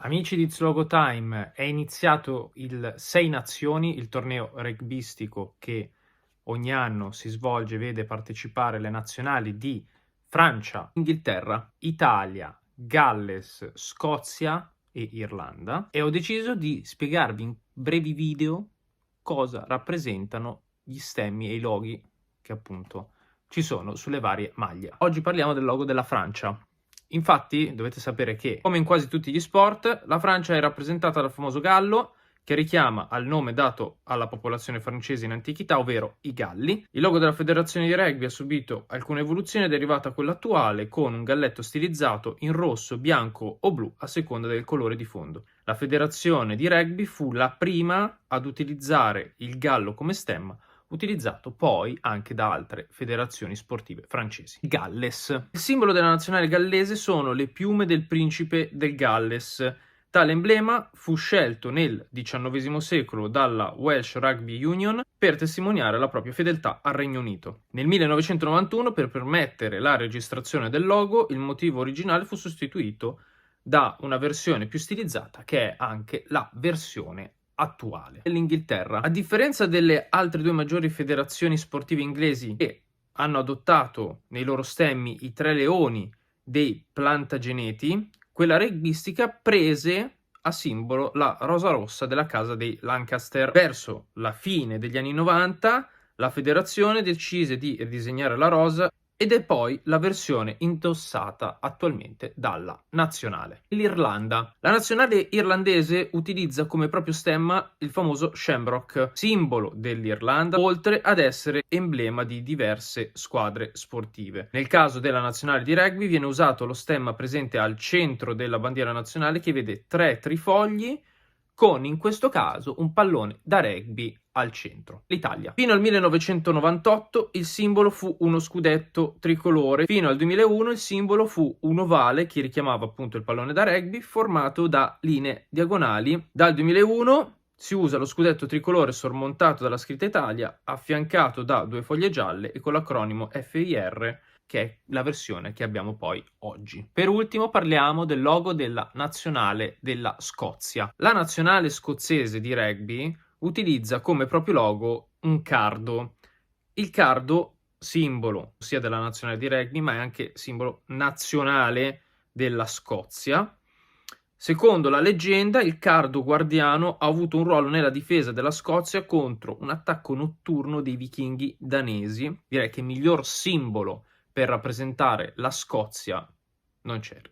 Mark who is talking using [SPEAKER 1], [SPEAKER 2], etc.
[SPEAKER 1] Amici di Zlogo Time, è iniziato il Sei Nazioni, il torneo rugbyistico che ogni anno si svolge e vede partecipare le nazionali di Francia, Inghilterra, Italia, Galles, Scozia e Irlanda, e ho deciso di spiegarvi in brevi video cosa rappresentano gli stemmi e i loghi che appunto ci sono sulle varie maglie. Oggi parliamo del logo della Francia. Infatti dovete sapere che, come in quasi tutti gli sport, la Francia è rappresentata dal famoso gallo, che richiama al nome dato alla popolazione francese in antichità, ovvero i Galli. Il logo della federazione di rugby ha subito alcune evoluzioni ed è arrivato a quello attuale, con un galletto stilizzato in rosso, bianco o blu a seconda del colore di fondo. La federazione di rugby fu la prima ad utilizzare il gallo come stemma, utilizzato poi anche da altre federazioni sportive francesi. Galles. Il simbolo della nazionale gallese sono le piume del principe del Galles. Tale emblema fu scelto nel XIX secolo dalla Welsh Rugby Union per testimoniare la propria fedeltà al Regno Unito. Nel 1991, per permettere la registrazione del logo, il motivo originale fu sostituito da una versione più stilizzata, che è anche la versione attuale. L'Inghilterra, a differenza delle altre due maggiori federazioni sportive inglesi che hanno adottato nei loro stemmi i tre leoni dei Plantageneti, quella rugbistica prese a simbolo la rosa rossa della casa dei Lancaster. Verso la fine degli anni 90 la federazione decise di ridisegnare la rosa ed è poi la versione indossata attualmente dalla nazionale. L'Irlanda. La nazionale irlandese utilizza come proprio stemma il famoso shamrock, simbolo dell'Irlanda, oltre ad essere emblema di diverse squadre sportive. Nel caso della nazionale di rugby viene usato lo stemma presente al centro della bandiera nazionale, che vede tre trifogli con, in questo caso, un pallone da rugby al centro. L'Italia. Fino al 1998 il simbolo fu uno scudetto tricolore, fino al 2001 il simbolo fu un ovale che richiamava appunto il pallone da rugby formato da linee diagonali. Dal 2001 si usa lo scudetto tricolore sormontato dalla scritta Italia, affiancato da due foglie gialle e con l'acronimo FIR, che è la versione che abbiamo poi oggi. Per ultimo parliamo del logo della nazionale della Scozia. La nazionale scozzese di rugby utilizza come proprio logo un cardo. Il cardo, simbolo sia della nazionale di rugby, ma è anche simbolo nazionale della Scozia. Secondo la leggenda, il cardo guardiano ha avuto un ruolo nella difesa della Scozia contro un attacco notturno dei vichinghi danesi. Direi che miglior simbolo per rappresentare la Scozia non c'era.